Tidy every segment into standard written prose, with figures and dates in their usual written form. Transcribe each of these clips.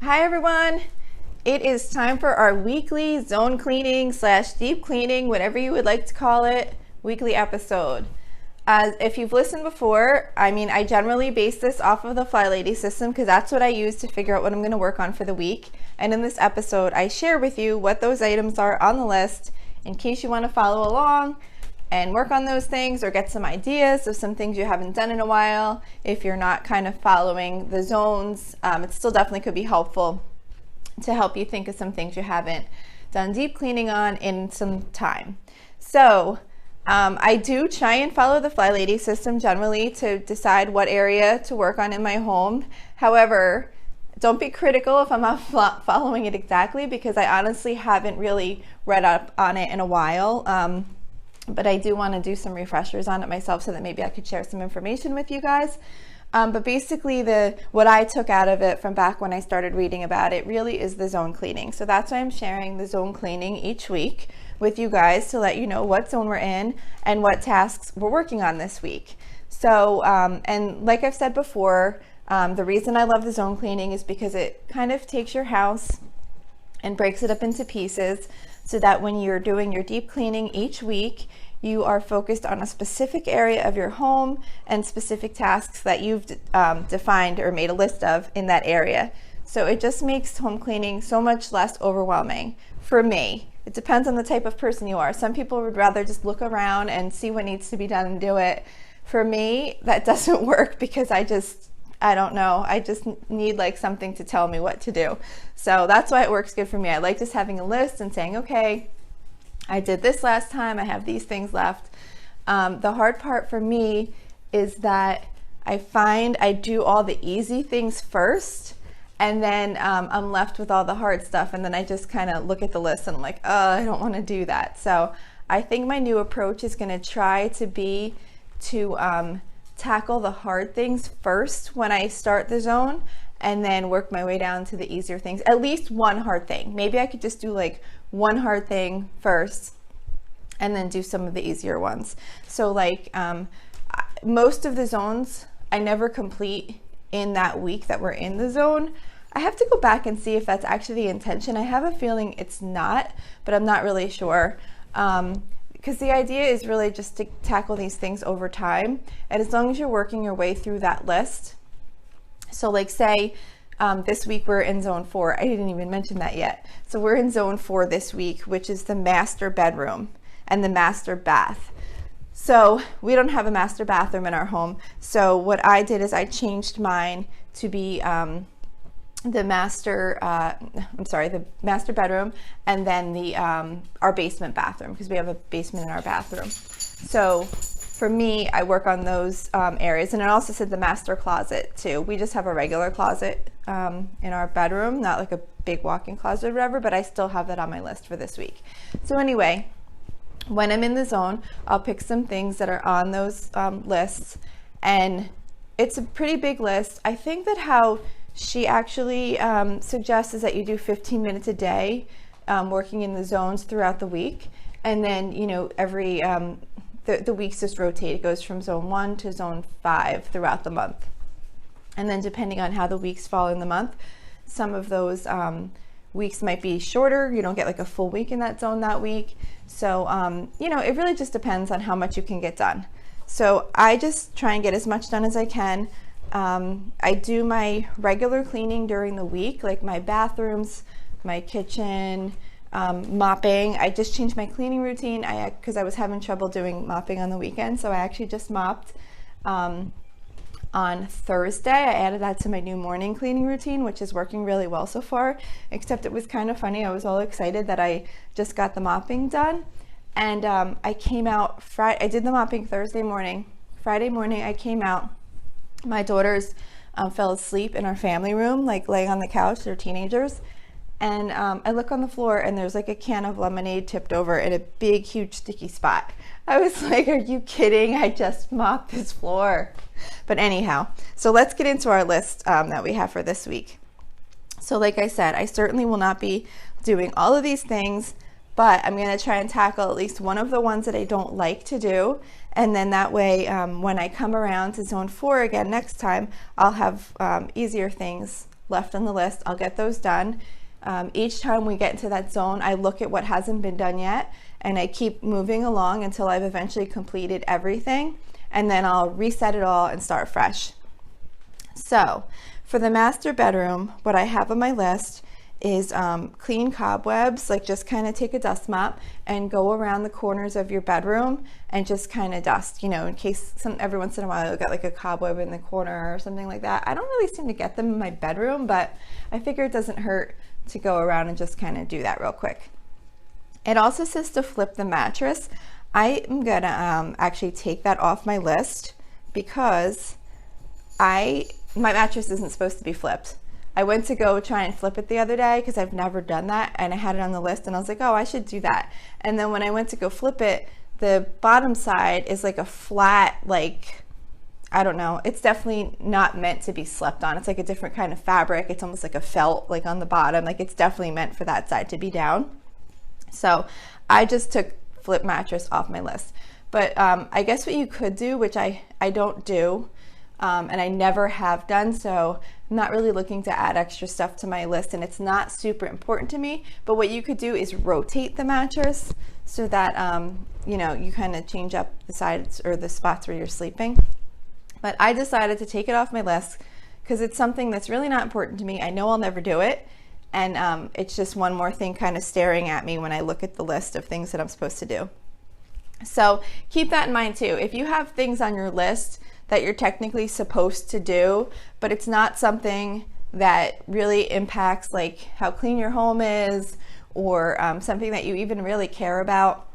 Hi everyone! It is time for our weekly zone cleaning / deep cleaning, whatever you would like to call it, weekly episode. If you've listened before, I generally base this off of the Fly Lady system because that's what I use to figure out what I'm going to work on for the week. And in this episode, I share with you what those items are on the list in case you want to follow along and work on those things or get some ideas of some things you haven't done in a while. If you're not kind of following the zones, it still definitely could be helpful to help you think of some things you haven't done deep cleaning on in some time. So I do try and follow the Fly Lady system generally to decide what area to work on in my home. However, don't be critical if I'm not following it exactly because I honestly haven't really read up on it in a while. But I do want to do some refreshers on it myself so that maybe I could share some information with you guys. But basically what I took out of it from back when I started reading about it really is the zone cleaning. So that's why I'm sharing the zone cleaning each week with you guys to let you know what zone we're in and what tasks we're working on this week. So, and like I've said before, the reason I love the zone cleaning is because it kind of takes your house and breaks it up into pieces so that when you're doing your deep cleaning each week, you are focused on a specific area of your home and specific tasks that you've defined or made a list of in that area. So it just makes home cleaning so much less overwhelming for me. It depends on the type of person you are. Some people would rather just look around and see what needs to be done and do it. For me, that doesn't work because I don't know. I just need like something to tell me what to do. So that's why it works good for me. I like just having a list and saying, okay, I did this last time. I have these things left. The hard part for me is that I find I do all the easy things first and then I'm left with all the hard stuff. And then I just kind of look at the list and I'm like, oh, I don't want to do that. So I think my new approach is going to try to be to tackle the hard things first when I start the zone and then work my way down to the easier things. At least one hard thing. Maybe I could just do like one hard thing first and then do some of the easier ones. So like most of the zones I never complete in that week that we're in the zone. I have to go back and see if that's actually the intention. I have a feeling it's not, but I'm not really sure. Because the idea is really just to tackle these things over time. And as long as you're working your way through that list. So like say this week we're in zone 4. I didn't even mention that yet. So we're in zone 4 this week, which is the master bedroom and the master bath. So we don't have a master bathroom in our home. So what I did is I changed mine to be the master bedroom and then the our basement bathroom because we have a basement in our bathroom. So for me, I work on those areas, and it also said the master closet too. We just have a regular closet in our bedroom, not like a big walk-in closet or whatever, but I still have that on my list for this week. So anyway, when I'm in the zone, I'll pick some things that are on those lists, and it's a pretty big list. I think that how she actually suggests is that you do 15 minutes a day working in the zones throughout the week. And then, you know, every, the weeks just rotate. It goes from zone 1 to zone 5 throughout the month. And then depending on how the weeks fall in the month, some of those weeks might be shorter. You don't get like a full week in that zone that week. So, you know, it really just depends on how much you can get done. So I just try and get as much done as I can. I do my regular cleaning during the week, like my bathrooms, my kitchen, mopping. I just changed my cleaning routine because I was having trouble doing mopping on the weekend. So I actually just mopped on Thursday. I added that to my new morning cleaning routine, which is working really well so far, except it was kind of funny. I was all excited that I just got the mopping done. And I came out I did the mopping Thursday morning. Friday morning I came out. My daughters fell asleep in our family room, like laying on the couch. They're teenagers. And I look on the floor and there's like a can of lemonade tipped over in a big, huge sticky spot. I was like, are you kidding? I just mopped this floor. But anyhow, so let's get into our list that we have for this week. So like I said, I certainly will not be doing all of these things, but I'm going to try and tackle at least one of the ones that I don't like to do. And then that way, when I come around to zone 4 again next time, I'll have easier things left on the list. I'll get those done. Each time we get into that zone, I look at what hasn't been done yet, and I keep moving along until I've eventually completed everything, and then I'll reset it all and start fresh. So for the master bedroom, what I have on my list is clean cobwebs, like just kind of take a dust mop and go around the corners of your bedroom and just kind of dust, you know, in case every once in a while you'll get like a cobweb in the corner or something like that. I don't really seem to get them in my bedroom, but I figure it doesn't hurt to go around and just kind of do that real quick. It also says to flip the mattress. I am gonna actually take that off my list because my mattress isn't supposed to be flipped. I went to go try and flip it the other day because I've never done that, and I had it on the list and I was like, oh, I should do that. And then when I went to go flip it, the bottom side is like a flat, like, I don't know, it's definitely not meant to be slept on. It's like a different kind of fabric. It's almost like a felt, like on the bottom, like it's definitely meant for that side to be down. So I just took flip mattress off my list. But I guess what you could do, which I don't do, and I never have done, so I'm not really looking to add extra stuff to my list, and it's not super important to me, but what you could do is rotate the mattress so that you know, you kind of change up the sides or the spots where you're sleeping. But I decided to take it off my list because it's something that's really not important to me. I know I'll never do it, and it's just one more thing kind of staring at me when I look at the list of things that I'm supposed to do. So keep that in mind too. If you have things on your list that you're technically supposed to do, but it's not something that really impacts like how clean your home is, or something that you even really care about,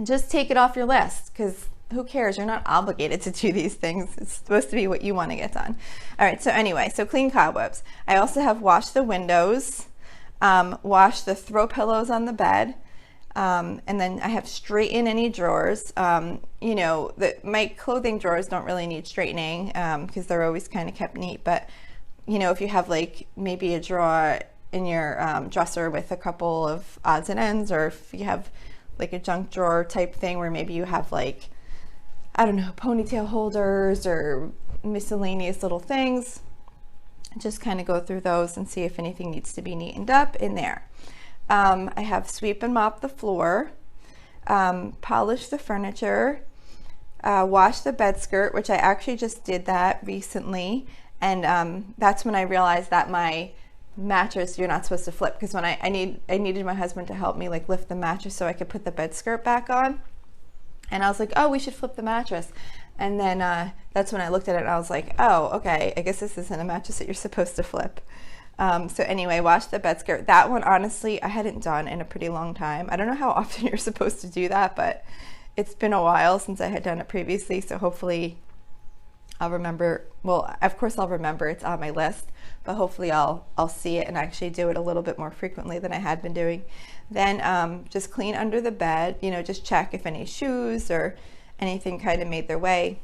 just take it off your list, because who cares? You're not obligated to do these things. It's supposed to be what you want to get done. All right, so anyway, so clean cobwebs. I also have wash the windows, wash the throw pillows on the bed, and then I have straighten any drawers. You know, my clothing drawers don't really need straightening because they're always kind of kept neat, but you know, if you have like maybe a drawer in your dresser with a couple of odds and ends, or if you have like a junk drawer type thing where maybe you have like, I don't know, ponytail holders or miscellaneous little things, just kind of go through those and see if anything needs to be neatened up in there. I have sweep and mop the floor, polish the furniture, wash the bed skirt, which I actually just did that recently, and that's when I realized that my mattress, you're not supposed to flip, because when I needed my husband to help me like lift the mattress so I could put the bed skirt back on, and I was like, oh, we should flip the mattress. And then that's when I looked at it and I was like, oh, okay, I guess this isn't a mattress that you're supposed to flip. So anyway, wash the bed skirt. That one, honestly, I hadn't done in a pretty long time. I don't know how often you're supposed to do that, but it's been a while since I had done it previously, so hopefully I'll remember. Well, of course I'll remember, it's on my list, but hopefully I'll see it and actually do it a little bit more frequently than I had been doing. Then just clean under the bed, you know, just check if any shoes or anything kind of made their way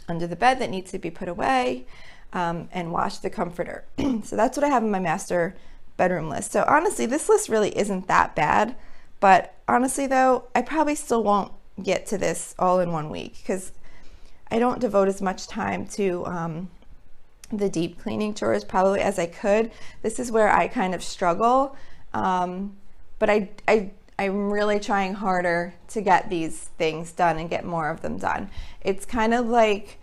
under the bed that needs to be put away, and wash the comforter. So that's what I have in my master bedroom list. So honestly, this list really isn't that bad, but honestly though, I probably still won't get to this all in 1 week because I don't devote as much time to the deep cleaning chores probably as I could. This is where I kind of struggle, but I'm really trying harder to get these things done and get more of them done. It's kind of like,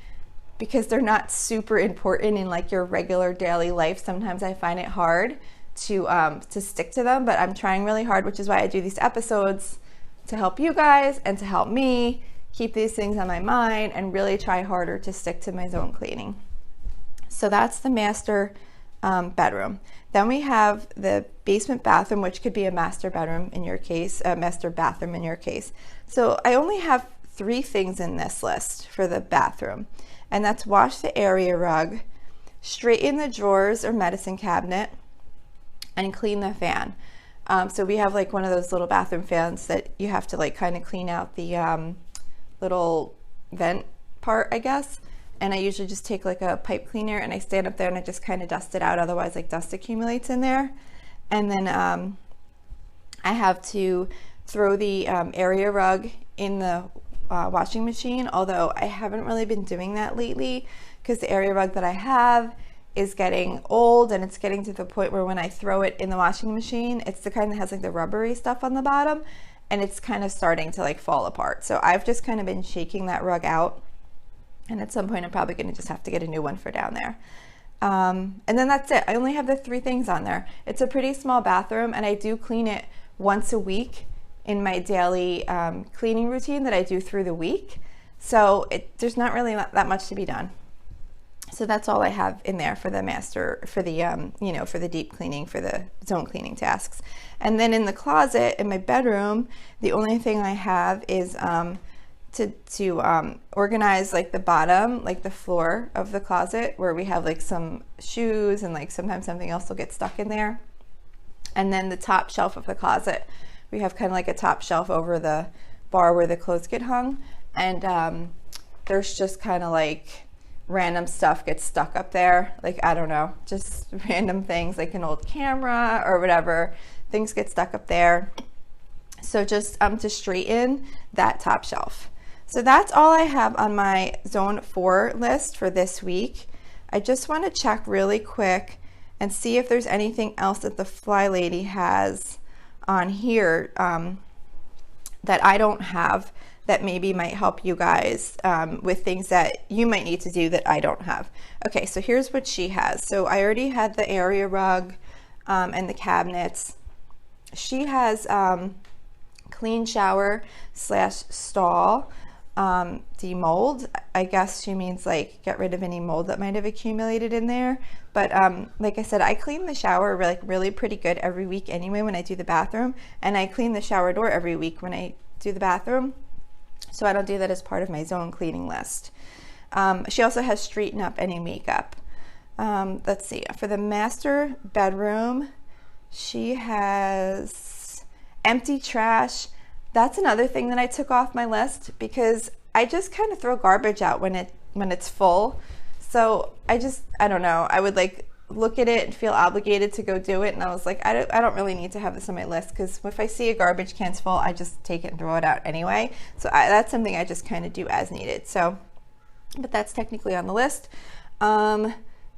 because they're not super important in like your regular daily life, sometimes I find it hard to stick to them, but I'm trying really hard, which is why I do these episodes to help you guys and to help me keep these things on my mind and really try harder to stick to my zone cleaning. So that's the master bedroom. Then we have the basement bathroom, which could be a master bedroom in your case, a master bathroom in your case. So I only have 3 things in this list for the bathroom, and that's wash the area rug, straighten the drawers or medicine cabinet, and clean the fan. So we have like one of those little bathroom fans that you have to like kind of clean out the little vent part, I guess. And I usually just take like a pipe cleaner and I stand up there and I just kind of dust it out, otherwise like dust accumulates in there. And then I have to throw the area rug in the washing machine, although I haven't really been doing that lately because the area rug that I have is getting old, and it's getting to the point where when I throw it in the washing machine, it's the kind that has like the rubbery stuff on the bottom, and it's kind of starting to like fall apart. So I've just kind of been shaking that rug out, and at some point I'm probably going to just have to get a new one for down there. And then that's it. I only have the 3 things on there. It's a pretty small bathroom, and I do clean it once a week in my daily cleaning routine that I do through the week. So there's not really that much to be done. So that's all I have in there for the master, for the, you know, for the deep cleaning, for the zone cleaning tasks. And then in the closet, in my bedroom, the only thing I have is to organize like the bottom, like the floor of the closet, where we have like some shoes and like sometimes something else will get stuck in there. And then the top shelf of the closet, we have kind of like a top shelf over the bar where the clothes get hung. And there's just kind of like random stuff gets stuck up there. Like, I don't know, just random things like an old camera or whatever. Things get stuck up there. So just to straighten that top shelf. So that's all I have on my Zone 4 list for this week. I just want to check really quick and see if there's anything else that the Fly Lady has on here that I don't have, that maybe might help you guys with things that you might need to do that I don't have. Okay, so here's what she has. So I already had the area rug and the cabinets. She has clean shower / stall, demold. I guess she means like get rid of any mold that might have accumulated in there. But like I said, I clean the shower like really pretty good every week anyway when I do the bathroom, and I clean the shower door every week when I do the bathroom. So I don't do that as part of my zone cleaning list. She also has straighten up any makeup. Let's see, for the master bedroom, she has empty trash. That's another thing that I took off my list because I just kind of throw garbage out when it's full. So I don't know, I would like look at it and feel obligated to go do it, and I was like, I don't really need to have this on my list, because if I see a garbage can's full, I just take it and throw it out anyway. So that's something I just kind of do as needed. So, but that's technically on the list.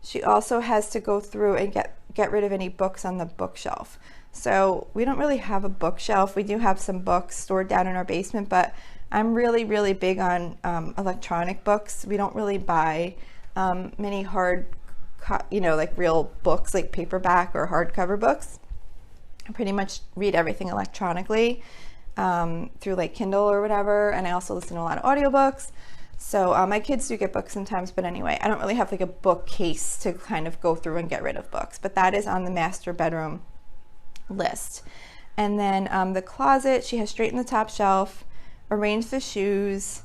She also has to go through and get rid of any books on the bookshelf. So we don't really have a bookshelf. We do have some books stored down in our basement, but I'm really, really big on electronic books. We don't really buy many hard, you know, like real books, like paperback or hardcover books. I pretty much read everything electronically through like Kindle or whatever, and I also listen to a lot of audiobooks. So my kids do get books sometimes, but anyway, I don't really have like a bookcase to kind of go through and get rid of books, but that is on the master bedroom list. And then the closet, she has straightened the top shelf, arranged the shoes,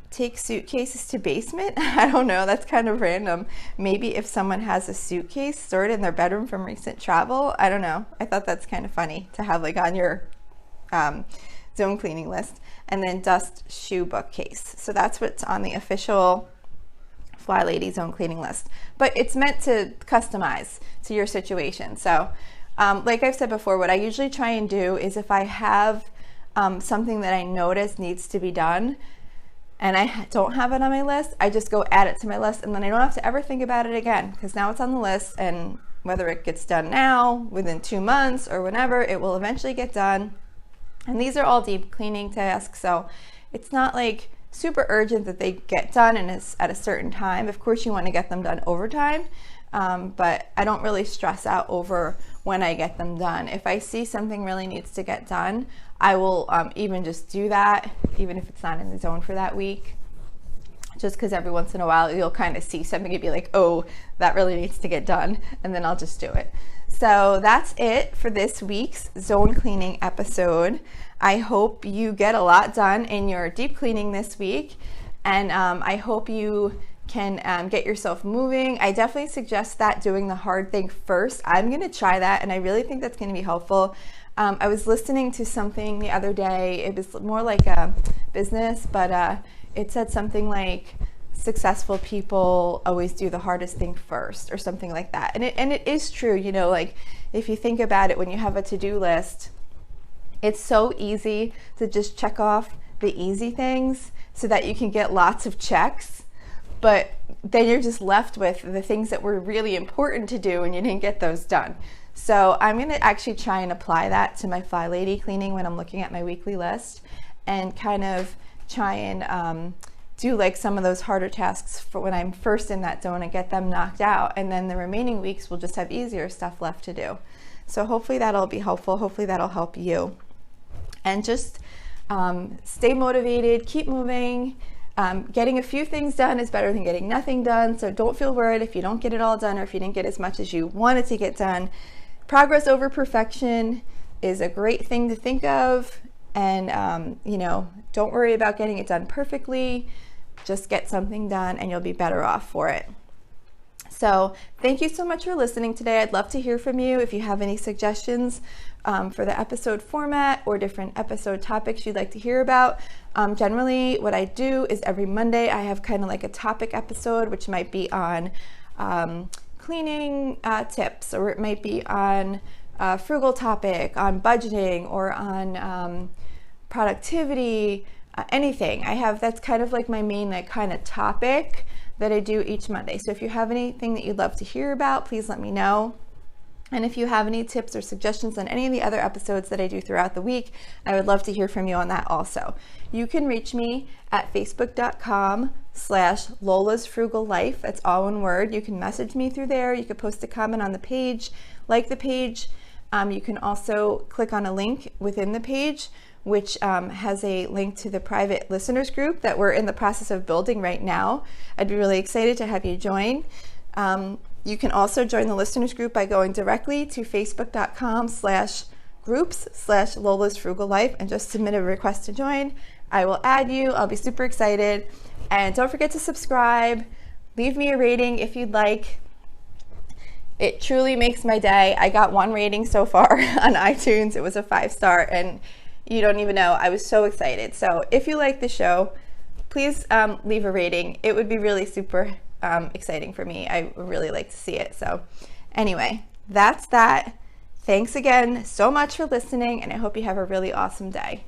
take suitcases to basement. I don't know, that's kind of random. Maybe if someone has a suitcase stored in their bedroom from recent travel, I don't know. I thought that's kind of funny to have like on your zone cleaning list. And then dust shoe bookcase. So that's what's on the official Fly Lady zone cleaning list. But it's meant to customize to your situation. So like I've said before, what I usually try and do is if I have something that I notice needs to be done and I don't have it on my list, I just go add it to my list, and then I don't have to ever think about it again, because now it's on the list, and whether it gets done now, within 2 months, or whenever, it will eventually get done. And these are all deep cleaning tasks, so it's not like super urgent that they get done and it's at a certain time. Of course you want to get them done over time, but I don't really stress out over when I get them done. If I see something really needs to get done, I will even just do that, even if it's not in the zone for that week. Just because every once in a while you'll kind of see something and be like, oh, that really needs to get done, and then I'll just do it. So that's it for this week's zone cleaning episode. I hope you get a lot done in your deep cleaning this week, and I hope you can get yourself moving. I definitely suggest that doing the hard thing first. I'm going to try that, and I really think that's going to be helpful. I was listening to something the other day. It was more like a business, but it said something like, successful people always do the hardest thing first, or something like that. And it is true, you know, like if you think about it, when you have a to-do list, it's so easy to just check off the easy things so that you can get lots of checks. but then you're just left with the things that were really important to do and you didn't get those done. So I'm going to actually try and apply that to my Fly Lady cleaning when I'm looking at my weekly list, and kind of try and do like some of those harder tasks for when I'm first in that zone and get them knocked out, and then the remaining weeks will just have easier stuff left to do. So hopefully that'll be helpful. Hopefully that'll help you. And just stay motivated, keep moving. Getting a few things done is better than getting nothing done. So don't feel worried if you don't get it all done or if you didn't get as much as you wanted to get done. Progress over perfection is a great thing to think of. And, you know, don't worry about getting it done perfectly. Just get something done and you'll be better off for it. So thank you so much for listening today. I'd love to hear from you if you have any suggestions for the episode format or different episode topics you'd like to hear about. Generally, what I do is every Monday I have kind of like a topic episode, which might be on cleaning tips, or it might be on a frugal topic, on budgeting, or on productivity, anything. That's kind of like my main like kind of topic that I do each Monday. So if you have anything that you'd love to hear about, please let me know. And if you have any tips or suggestions on any of the other episodes that I do throughout the week, I would love to hear from you on that also. You can reach me at facebook.com/Lola's Frugal Life. That's all one word. You can message me through there. You can post a comment on the page, like the page. You can also click on a link within the page, which has a link to the private listeners group that we're in the process of building right now. I'd be really excited to have you join. You can also join the listeners group by going directly to facebook.com/groups/Lola's Frugal Life and just submit a request to join. I will add you. I'll be super excited. And don't forget to subscribe. Leave me a rating if you'd like. It truly makes my day. I got 1 rating so far on iTunes. It was a 5-star, and you don't even know. I was so excited. So if you like the show, please leave a rating. It would be really super exciting for me. I would really like to see it. So anyway, that's that. Thanks again so much for listening, and I hope you have a really awesome day.